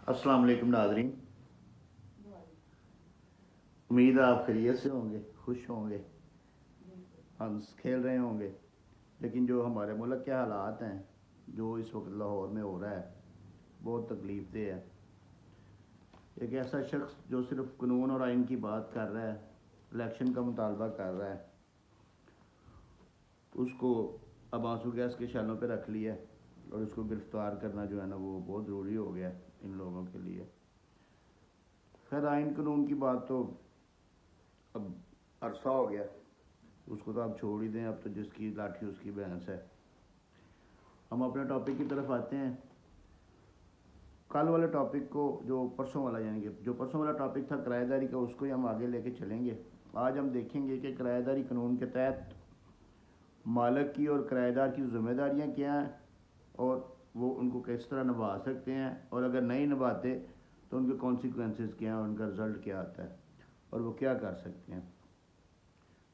अस्सलाम वालेकुम नाज़रीन। उम्मीद है आप खैरियत से होंगे, खुश होंगे, हंस खेल रहे होंगे। लेकिन जो हमारे मुल्क के हालात हैं, जो इस वक्त लाहौर में हो रहा है, बहुत तकलीफ दे है। एक ऐसा शख्स जो सिर्फ कानून और आइन की बात कर रहा है, इलेक्शन का मुतालबा कर रहा है, उसको अब आंसू गैस के शैलों पे रख लिया है और उसको गिरफ्तार करना जो है ना वो बहुत ज़रूरी हो गया है इन लोगों के लिए। खैर आइन कानून की बात तो अब अरसा हो गया, उसको तो आप छोड़ ही दें। अब तो जिसकी लाठी उसकी भैंस है। हम अपने टॉपिक की तरफ आते हैं। कल वाले टॉपिक को, जो परसों वाला, यानी कि जो परसों वाला टॉपिक था किराएदारी का, उसको ही हम आगे लेके चलेंगे। आज हम देखेंगे कि किराएदारी कानून के तहत मालिक की और किराएदार की ज़िम्मेदारियाँ क्या हैं और वो उनको किस तरह निभा सकते हैं, और अगर नहीं निभाते तो उनके कॉन्सिक्वेंसेस क्या हैं, उनका रिज़ल्ट क्या आता है और वो क्या कर सकते हैं।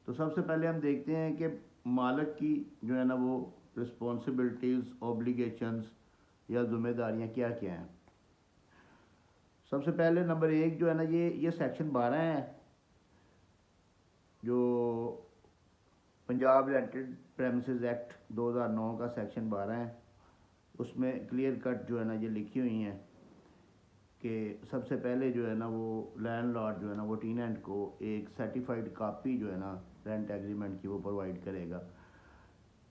तो सबसे पहले हम देखते हैं कि मालिक की जो है ना वो रिस्पॉन्सिबिलिटीज़, ऑब्लिगेशंस या ज़िम्मेदारियाँ क्या क्या हैं। सबसे पहले नंबर एक जो है ना, ये सेक्शन 12 है, जो पंजाब रेंटेड प्रेमिसेस एक्ट 2009 का सेक्शन 12 है। उसमें क्लियर कट जो है ना ये लिखी हुई हैं कि सबसे पहले जो है ना वो लैंडलॉर्ड जो है ना वो टीनेंट को एक सर्टिफाइड कापी जो है ना रेंट एग्रीमेंट की वो प्रोवाइड करेगा।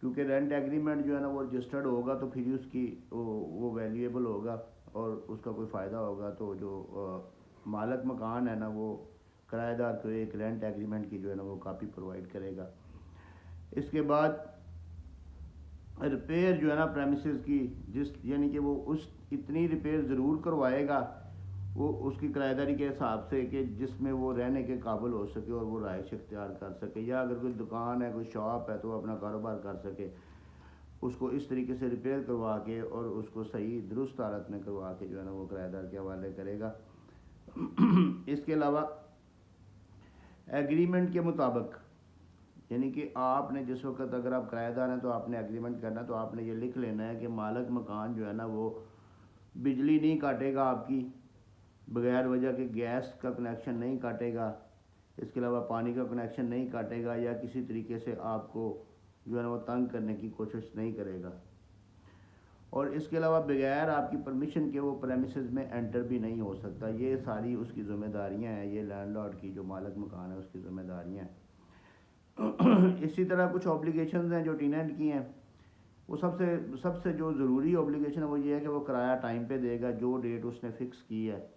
क्योंकि रेंट एग्रीमेंट जो है ना वो रजिस्टर्ड होगा तो फिर उसकी वो वैल्यूएबल होगा और उसका कोई फ़ायदा होगा। तो जो मालिक मकान है ना वो किराएदार को एक रेंट एग्रीमेंट की जो है ना वो कापी प्रोवाइड करेगा। इसके बाद रिपेयर जो है ना प्रेमिसेस की, जिस यानी कि वो उस इतनी रिपेयर ज़रूर करवाएगा वो उसकी किराएदारी के हिसाब से कि जिसमें वो रहने के काबिल हो सके और वो रहायश इख्तियार कर सके, या अगर कोई दुकान है, कोई शॉप है तो वो अपना कारोबार कर सके। उसको इस तरीके से रिपेयर करवा के और उसको सही दुरुस्त हालत में करवा के जो है ना वो किराएदार के हवाले करेगा। इसके अलावा एग्रीमेंट के मुताबिक, यानी कि आपने जिस वक्त अगर आप किराएदार हैं तो आपने एग्रीमेंट करना, तो आपने ये लिख लेना है कि मालिक मकान जो है ना वो बिजली नहीं काटेगा आपकी, बगैर वजह के गैस का कनेक्शन नहीं काटेगा, इसके अलावा पानी का कनेक्शन नहीं काटेगा, या किसी तरीके से आपको जो है ना वो तंग करने की कोशिश नहीं करेगा। और इसके अलावा बगैर आपकी परमिशन के वो प्रेमिसेस में एंटर भी नहीं हो सकता। ये सारी उसकी ज़िम्मेदारियाँ हैं, ये लैंडलॉर्ड की, जो मालिक मकान है उसकी ज़िम्मेदारियाँ हैं। इसी तरह कुछ ऑब्लिगेशंस हैं जो टीनेंट की हैं। वो सबसे सबसे जो ज़रूरी ऑब्लिगेशन है वो ये है कि वो किराया टाइम पे देगा, जो डेट उसने फ़िक्स की है।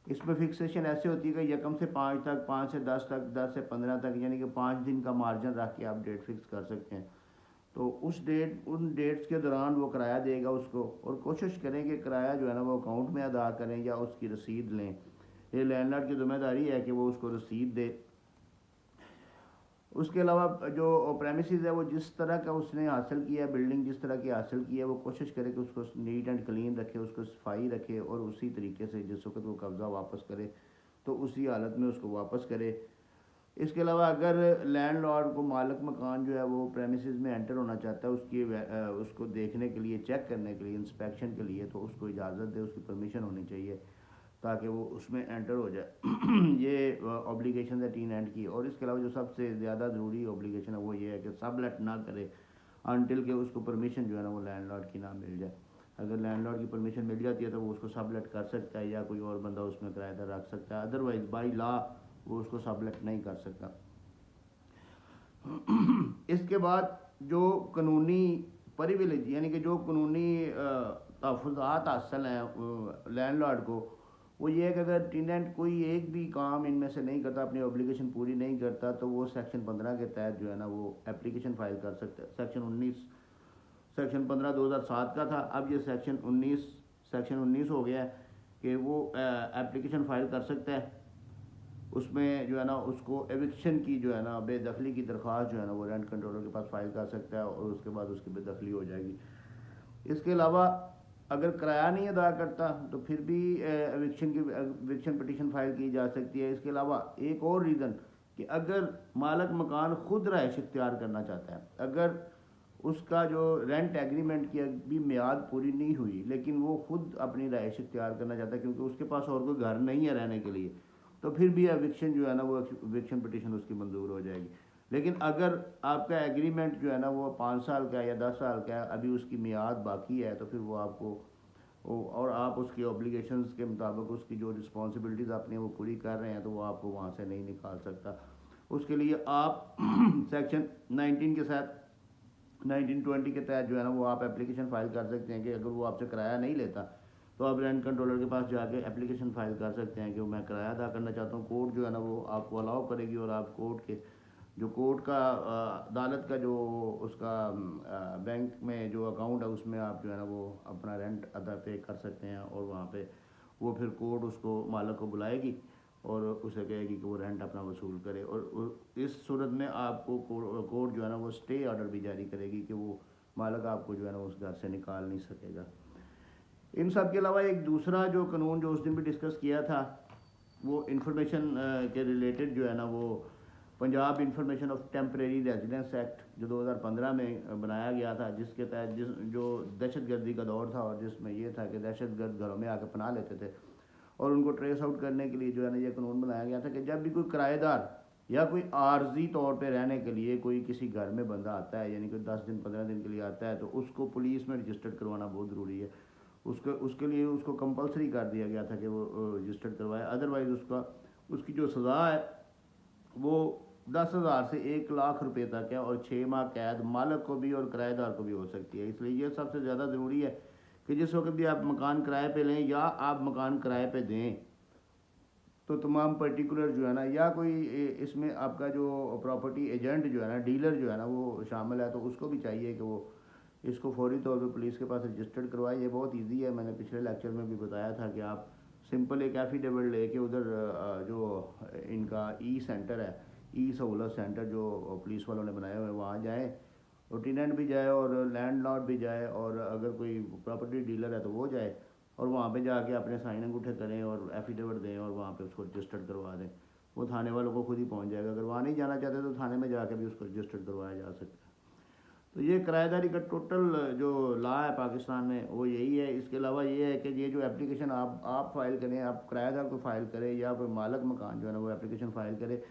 इसमें फिक्सेशन ऐसे होती है कि यकम से 5 तक, 5 से 10 तक, 10 से 15 तक, यानी कि 5 दिन का मार्जिन रख के आप डेट फिक्स कर सकते हैं। तो उन डेट्स के दौरान वो किराया देगा उसको, और कोशिश करें कि किराया जो है ना वो अकाउंट में अदा करें या उसकी रसीद लें। ये लैंडलॉर्ड की जिम्मेदारी है कि वो उसको रसीद दे। उसके अलावा जो प्रेमिसेस है वो जिस तरह का उसने हासिल किया है, बिल्डिंग जिस तरह की हासिल की है, वो कोशिश करे कि उसको नीट एंड क्लीन रखे, उसको सफाई रखे, और उसी तरीके से जिस वक्त वो कब्ज़ा वापस करे तो उसी हालत में उसको वापस करे। इसके अलावा अगर लैंडलॉर्ड को, मालिक मकान जो है वो प्रेमिसेस में एंटर होना चाहता है उसको देखने के लिए, चेक करने के लिए, इंस्पेक्शन के लिए, तो उसको इजाज़त दे, उसकी परमिशन होनी चाहिए ताकि वो उसमें एंटर हो जाए। ये ऑब्लिगेशन है टीनेंट की। और इसके अलावा जो सबसे ज़्यादा ज़रूरी ऑब्लिगेशन है वो ये है कि सबलेट ना करे अनटिल के उसको परमिशन जो है ना वो लैंडलॉर्ड की ना मिल जाए। अगर लैंडलॉर्ड की परमिशन मिल जाती है तो वो उसको सबलेट कर सकता है या कोई और बंदा उसमें किराएदार रख सकता है, अदरवाइज़ बाई लॉ वो उसको सबलेट नहीं कर सकता। इसके बाद जो कानूनी प्रिविलेज, यानी कि जो कानूनी तहफ़्फ़ुज़ात हासिल हैं लैंडलॉर्ड को, वो ये है कि अगर टेनेंट कोई एक भी काम इनमें से नहीं करता, अपनी ऑब्लिगेशन पूरी नहीं करता, तो वो सेक्शन 15 के तहत जो है ना वो एप्लीकेशन फ़ाइल कर सकता है। सेक्शन 15 2007 का था, अब ये सेक्शन 19 हो गया है कि वो एप्लीकेशन फ़ाइल कर सकता है। उसमें जो है ना उसको एविक्शन की जो है ना बेदखली की दरख्वास्त जो है ना वो रेंट कंट्रोलर के पास फाइल कर सकता है और उसके बाद उसकी बेदखली हो जाएगी। इसके अलावा अगर किराया नहीं अदा करता तो फिर भी एविक्शन पटिशन फाइल की जा सकती है। इसके अलावा एक और रीज़न कि अगर मालिक मकान खुद रहायश इख्तियार करना चाहता है, अगर उसका जो रेंट एग्रीमेंट की अभी मियाद पूरी नहीं हुई, लेकिन वो खुद अपनी रहायश इख्तियार करना चाहता है क्योंकि उसके पास और कोई घर नहीं है रहने के लिए, तो फिर भी एविक्शन जो है ना, वो एविक्शन पिटिशन उसकी मंजूर हो जाएगी। लेकिन अगर आपका एग्रीमेंट जो है ना वो 5 साल का है या 10 साल का है, अभी उसकी मियाद बाकी है, तो फिर वो आपको और आप उसकी ऑब्लिगेशंस के मुताबिक उसकी जो रिस्पॉन्सिबिलिटीज़ आपने वो पूरी कर रहे हैं, तो वो आपको वहाँ से नहीं निकाल सकता। उसके लिए आप सेक्शन 19 के साथ 1920 के तहत जो है ना वो आप एप्लीकेशन फ़ाइल कर सकते हैं कि अगर वो आपसे किराया नहीं लेता तो आप रेंट कंट्रोलर के पास जाके एप्लीकेशन फ़ाइल कर सकते हैं कि मैं किराया अदा करना चाहता हूँ। कोर्ट जो है ना वो आपको अलाउ करेगी और आप कोर्ट के जो कोर्ट का अदालत का जो उसका बैंक में जो अकाउंट है उसमें आप जो है ना वो अपना रेंट अदा पे कर सकते हैं, और वहाँ पे वो फिर कोर्ट उसको मालिक को बुलाएगी और उसे कहेगी कि वो रेंट अपना वसूल करे, और इस सूरत में आपको कोर्ट जो है ना वो स्टे ऑर्डर भी जारी करेगी कि वो मालिक आपको जो है ना उस घर से निकाल नहीं सकेगा। इन सब के अलावा एक दूसरा जो कानून जो उस दिन भी डिस्कस किया था वो इंफॉर्मेशन के रिलेटेड जो है ना वो Punjab information of temporary residence act जो 2015 में बनाया गया था, जिसके तहत जो दहशतगर्दी का दौर था और जिसमें ये था कि दहशतगर्द घरों में आकर पनाह लेते थे, और उनको ट्रेस आउट करने के लिए जो है ना ये कानून बनाया गया था कि जब भी कोई किराएदार या कोई आर्जी तौर पे रहने के लिए कोई किसी घर में बंदा आता है, यानी कोई 10 दिन 15 दिन के लिए आता है, तो उसको पुलिस में रजिस्टर्ड करवाना बहुत ज़रूरी है। उसके लिए उसको कंपलसरी कर दिया गया था कि वो रजिस्टर्ड करवाए, अदरवाइज़ उसकी जो सज़ा है वो 10,000 से 1 लाख रुपए तक है, और 6 माह कैद मालिक को भी और किराएदार को भी हो सकती है। इसलिए ये सबसे ज़्यादा ज़रूरी है कि जिस वक्त भी आप मकान किराए पे लें या आप मकान किराए पे दें, तो तमाम पर्टिकुलर जो है ना, या कोई इसमें आपका जो प्रॉपर्टी एजेंट जो है ना, डीलर जो है ना वो शामिल है, तो उसको भी चाहिए कि वो इसको फौरी तौर पे पुलिस के पास रजिस्टर्ड करवाए। ये बहुत इजी है, मैंने पिछले लेक्चर में भी बताया था कि आप सिंपल एक एफिडेविट लेके उधर जो इनका ई सेंटर है, ई सहूलत सेंटर जो पुलिस वालों ने बनाए हुए हैं, वहाँ जाएँ, और टेनेंट भी जाए और लैंडलॉर्ड भी जाए, और अगर कोई प्रॉपर्टी डीलर है तो वो जाए, और वहाँ पे जाके अपने साइन अंगूठे करें और एफिडेविट दें और वहाँ पे उसको रजिस्टर्ड करवा दें। वो थाने वालों को खुद ही पहुँच जाएगा। अगर वहाँ नहीं जाना चाहते तो थाने में जाके भी उसको रजिस्टर्ड करवाया जा सकता है। तो ये किराएदारी का टोटल जो लॉ है पाकिस्तान में वो यही है। इसके अलावा ये है कि ये जो एप्लीकेशन आप फाइल करें, आप किराएदार को फाइल करें या कोई मालिक मकान जो है ना वो एप्लीकेशन फ़ाइल करे,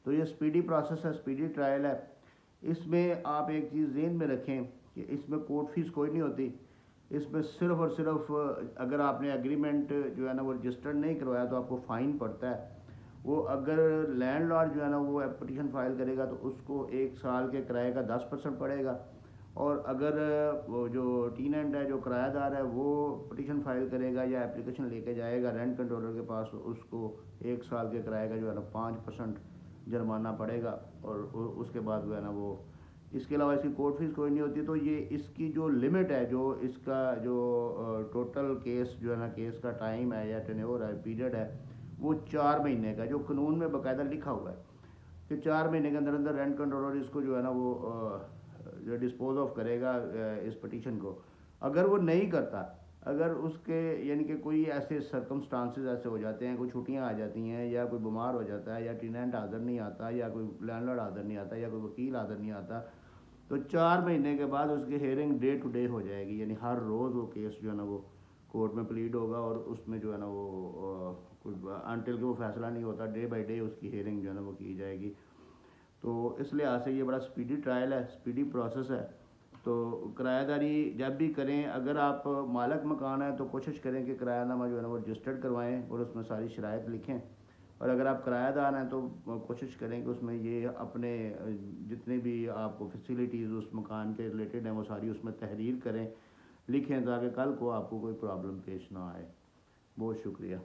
तो ये स्पीडी प्रोसेस है, स्पीडी ट्रायल है। इसमें आप एक चीज़ ज़हन में रखें कि इसमें कोर्ट फीस कोई नहीं होती। इसमें सिर्फ़ और सिर्फ अगर आपने एग्रीमेंट जो है ना वो रजिस्टर्ड नहीं करवाया तो आपको फ़ाइन पड़ता है। वो अगर लैंडलॉर्ड जो है ना वो पिटीशन फाइल करेगा तो उसको 1 साल के किराए का 10% पड़ेगा, और अगर वो जो टीनेंट है, जो किराएदार है, वो पिटीशन फाइल करेगा या एप्लीकेशन लेके जाएगा रेंट कंट्रोलर के पास, तो उसको 1 साल के किराए का जो है ना 5% जुर्माना पड़ेगा, और उसके बाद जो है ना वो, इसके अलावा इसकी कोर्ट फीस कोई नहीं होती। तो ये इसकी जो लिमिट है, जो इसका जो टोटल केस जो है ना, केस का टाइम है या टेन्योर है, पीरियड है, वो 4 महीने का जो कानून में बाकायदा लिखा हुआ है कि 4 महीने के अंदर अंदर रेंट कंट्रोलर इसको जो है ना वो जो डिस्पोज ऑफ करेगा इस पटिशन को। अगर वो नहीं करता, अगर उसके यानी कि कोई ऐसे सर्कमस्टांसेस ऐसे हो जाते हैं, कोई छुट्टियां आ जाती हैं, या कोई बीमार हो जाता है, या टेनेंट हाजिर नहीं आता, या कोई लैंडलॉर्ड हाजिर नहीं आता, या कोई वकील हाजिर नहीं आता, तो 4 महीने के बाद उसकी हेयरिंग डे टू डे हो जाएगी। यानी हर रोज़ वो केस जो है ना वो कोर्ट में प्लीड होगा, और उसमें जो है ना वो अनटिल कि वो फैसला नहीं होता, डे बाई डे उसकी हेयरिंग जो है ना वो की जाएगी। तो इस लिहाज से ये बड़ा स्पीडी ट्रायल है, स्पीडी प्रोसेस है। तो किराएदारी जब भी करें, अगर आप मालिक मकान है तो कोशिश करें कि किरायानामा जो है ना वो रजिस्टर्ड करवाएं और उसमें सारी शराइत लिखें, और अगर आप किराएदार हैं तो कोशिश करें कि उसमें ये अपने जितने भी आपको फैसिलिटीज़ उस मकान के रिलेटेड हैं वो सारी उसमें तहरीर करें, लिखें, ताकि कल को आपको कोई प्रॉब्लम पेश ना आए। बहुत शुक्रिया।